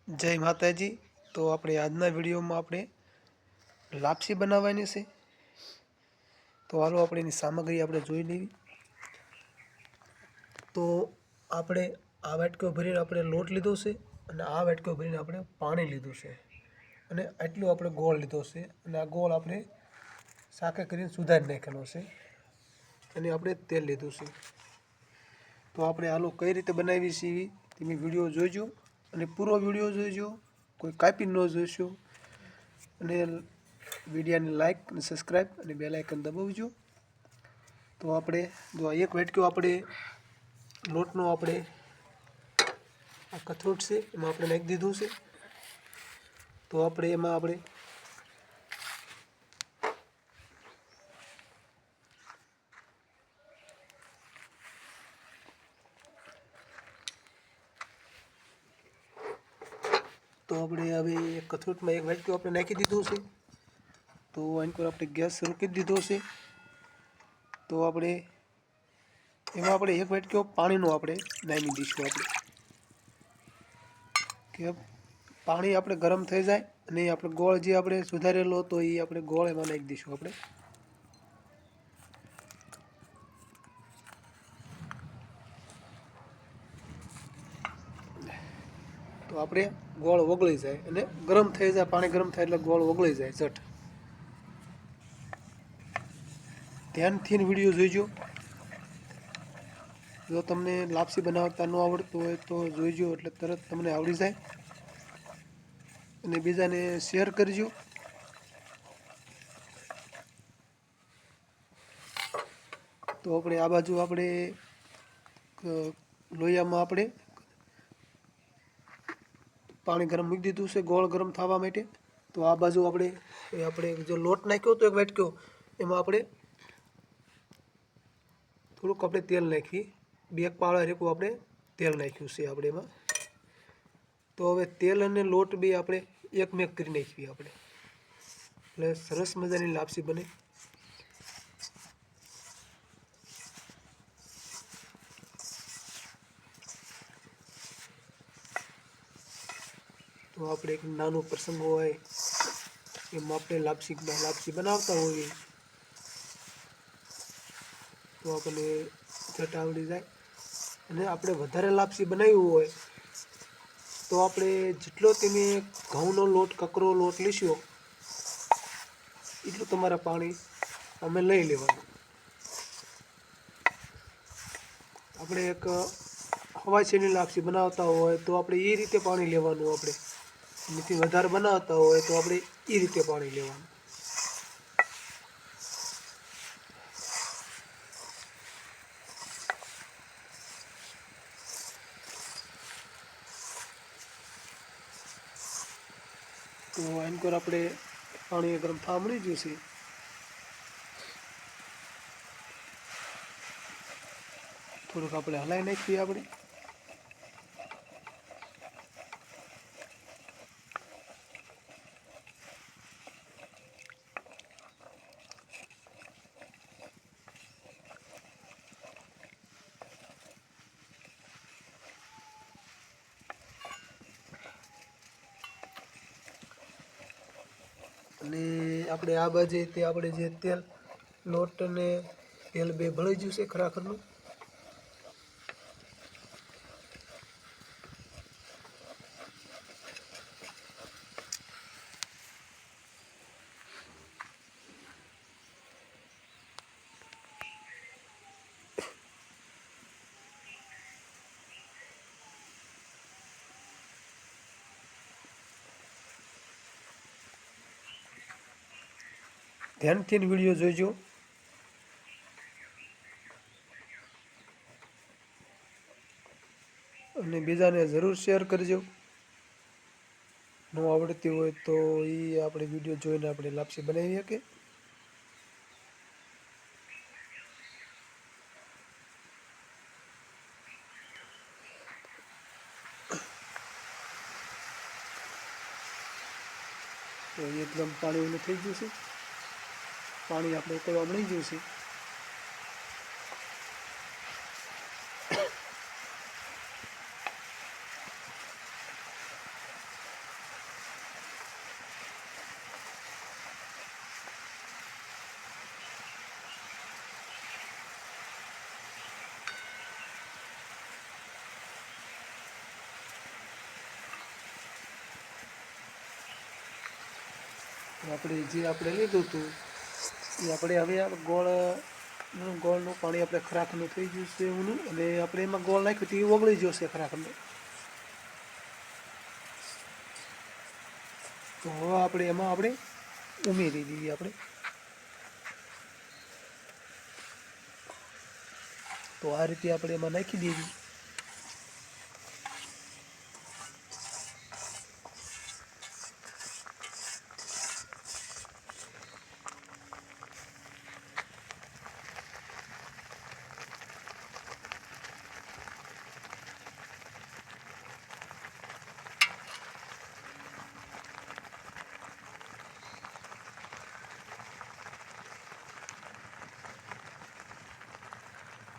જય માતાજી। તો આપણે આજના વિડીયોમાં આપણે લાપસી બનાવવાની છે। તો હાલો આપણે એની સામગ્રી આપણે જોઈ લેવી। તો આપણે આ વાટકો ભરીને આપણે લોટ લીધો છે અને આ વાટકો ભરીને આપણે પાણી લીધું છે અને આટલું આપણે ગોળ લીધો છે અને આ ગોળ આપણે સાકે કરીને સુધારી નાખેલો છે અને આપણે તેલ લીધું છે। તો આપણે હાલો કઈ રીતે બનાવી છે તમે વિડીયો જોઈજો અને પૂરો વિડીયો જોઈજો, કોઈ કાપી ન જોઈશો અને વિડીયોને લાઈક અને સબસ્ક્રાઈબ અને બેલ આઇકન દબાવજો। તો આપણે જો એક વાટકો આપણે લોટનો આપણે આ કથરોટ છે એમાં આપણે નાખી દીધું છે। તો આપણે એમાં આપણે હવે એક કથરોટમાં એક વાટકો આપણે નાખી દીધું છે। તો આની પર આપણે ગેસ શરૂ કરી દીધો છે। તો આપણે એમાં આપણે એક વાટકો પાણીનો આપણે નાખી દઈશું આપણે કે પાણી આપણે ગરમ થઈ જાય અને આપણે ગોળ જે આપણે સુધારેલો હતો એ આપણે ગોળ એમાં નાખી દઈશું આપણે। તો આપણે ગોળ ઓગળી જાય અને ગરમ થઈ જાય, પાણી ગરમ થાય એટલે ગોળ ઓગળી જાય ઝટ। ધ્યાનથી વિડીયો જોઈજો। જો તમને લાપસી બનાવતા ન આવડતું હોય તો જોઈજો એટલે તરત તમને આવડી જાય અને બીજાને શેર કરજો। તો આપણે આ બાજુ આપણે લોહીયામાં આપણે પાણી ગરમ મૂકી દીધું છે ગોળ ગરમ થવા માટે। તો આ બાજુ આપણે જો લોટ નાખ્યો તો એક વાટકો એમાં આપણે થોડુંક આપણે તેલ નાખી, બે પાળા રેખું આપણે તેલ નાખ્યું છે આપણે એમાં। તો હવે તેલ અને લોટ બે આપણે એકમેક કરી નાખીએ આપણે એટલે સરસ મજાની લાપસી બને। તો આપણે એક નાનો પ્રસંગ હોય એમાં આપણે લાપસી બનાવતા હોઈએ તો આપણને ઝટ આવડી જાય અને આપણે વધારે લાપસી બનાવવી હોય તો આપણે જેટલો તમે ઘઉંનો લોટ કકરો લોટ લેશો એટલું તમારે પાણી અમે લઈ લેવાનું। આપણે એક હવાશેની લાપસી બનાવતા હોય તો આપણે એ રીતે પાણી લેવાનું, આપણે એનાથી વધારે બનાવતા હોય તો આપણે એ રીતે પાણી લેવાનું। તો એન પર આપણે પાણી ગરમ થવા મળી ગયું છે। થોડુંક આપણે હલાવી નાખીએ આપણે અને આપણે આ બાજુ તે આપણે જે તેલ લોટ અને તેલ બે ભળી ગયું છે ખરાખરનું। ધ્યાનથી વિડીયો જોઈજો અને બીજાને જરૂર શેર કરજો। ન આવડતી હોય તો એ આપણે વિડીયો જોઈને આપણે લાપસી બનાવી શકીએ। તો એકદમ પાણી ઓલું થઈ ગયું છે, પાણી આપણે ઉકળવા મળી ગયું છે। આપણે જે આપણે લીધું હતું એ આપણે હવે આ ગોળનું પાણી આપણે ખરાખનું થઈ ગયું છે ઊનું, અને આપણે એમાં ગોળ નાખ્યું તો એ ઓગળી ગયો છે ખરાખનું. તો હવે આપણે એમાં આપણે ઉમેરી દઈએ. આપણે તો આ રીતે આપણે એમાં નાખી દઈએ.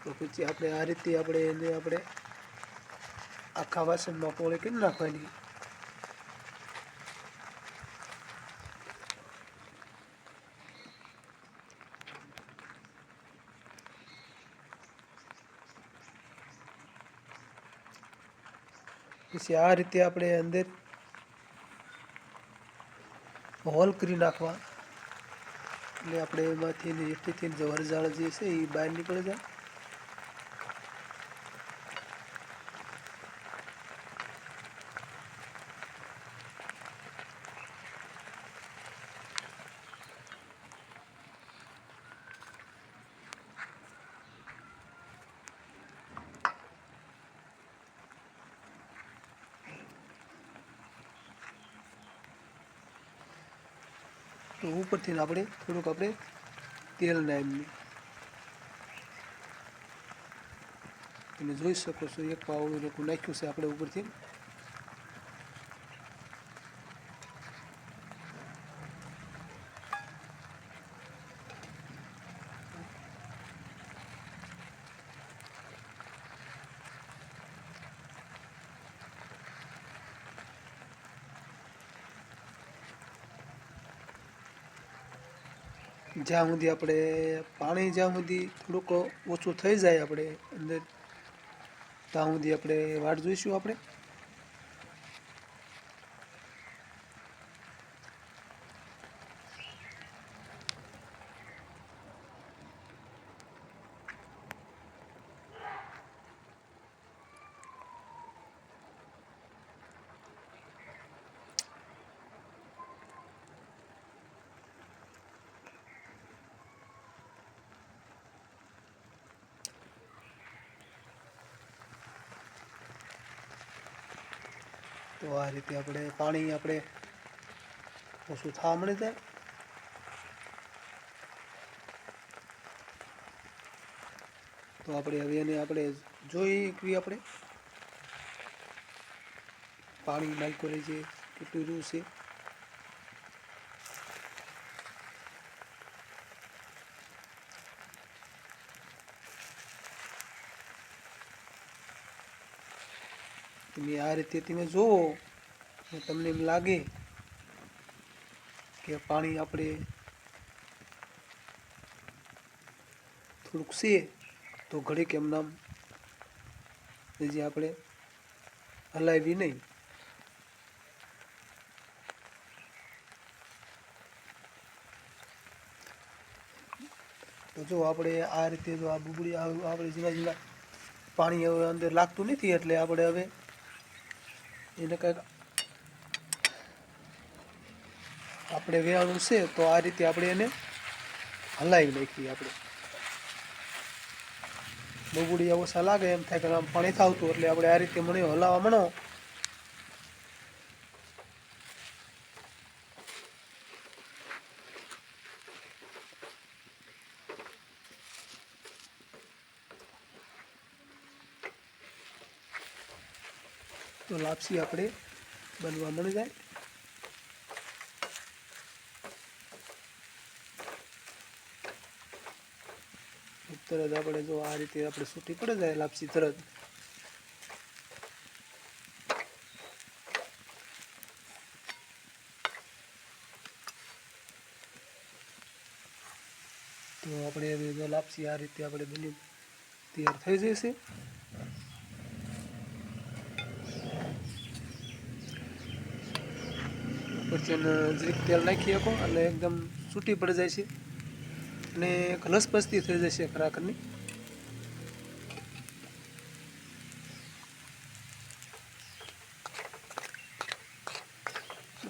તો પછી આપણે આ રીતે આપણે એને આપણે આખા વાસણમાં પોળી કરી નાખવાની. પછી આ રીતે આપણે અંદર હોલ કરી નાખવા, એટલે આપણે એમાંથી હેઠળથી જે વરજાળ જે છે એ બહાર નીકળી જાય. તો ઉપરથી આપણે થોડુંક આપણે તેલ નાખીએ. તમે જોઈ શકો છો એક પાવડું લોકો નાખ્યું છે આપણે ઉપરથી. જ્યાં સુધી આપણે પાણી જ્યાં સુધી થોડુંક ઓછું થઈ જાય આપણે અંદર, ત્યાં સુધી આપણે વાટ જોઈશું. આપણે તો આ રીતે આપણે પાણી આપણે ઓછું થવા મળી જાય. તો આપણે હવે એને આપણે જોઈ આપણે પાણી નાખ્યું રહે છે કેટલું રહ્યું છે. તમે આ રીતે તમે જુઓ, તમને એમ લાગે કે પાણી આપણે થોડુંક છે તો ઘડીક એમ નામ જે આપણે હલાવી નહીં. તો જો આપણે આ રીતે જો આ બુબડી આપણે ઝીણા ઝીણા પાણી હવે અંદર લાગતું નથી, એટલે આપણે હવે એને કંઈક આપણે વેણું છે તો આ રીતે આપણે એને હલાવી નાખીએ. આપણે બબુડી ઓછા લાગે એમ થાય કે આમ પાણી થાવતું, એટલે આપણે આ રીતે મને હલાવવા મણો. તો લાપસી આપણે બનવા મળી જાય. તરત આપણે જો આ રીતે આપણે છૂટી પડે જાય લાપસી તરત. તો આપણે હવે જો લાપસી આ રીતે આપણે બની તૈયાર થઈ જશે. ઉપરથી એને જરીક તેલ નાખી શકો એટલે એકદમ છૂટી પડી જાય છે અને એક લસપસતી થઈ જશે ખરાખરની.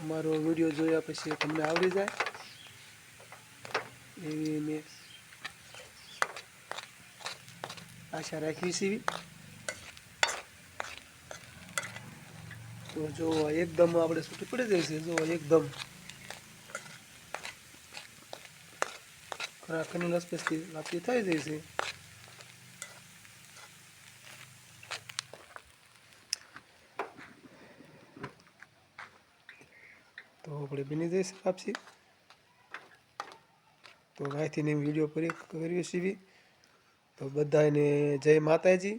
મારો વિડીયો જોયા પછી તમને આવડી જાય એવી મેં આશા રાખવી છે. તો જો એકદમ આપણે છૂટી પડી જાય છે, જો એકદમ ખરાખરની લસપસતી લાપસી થઈ જાય છે. તો આપણે બની જઈશ લાપસી. તો અહીંથી વિડીયો કરીએ છીએ. તો બધાને જય માતાજી.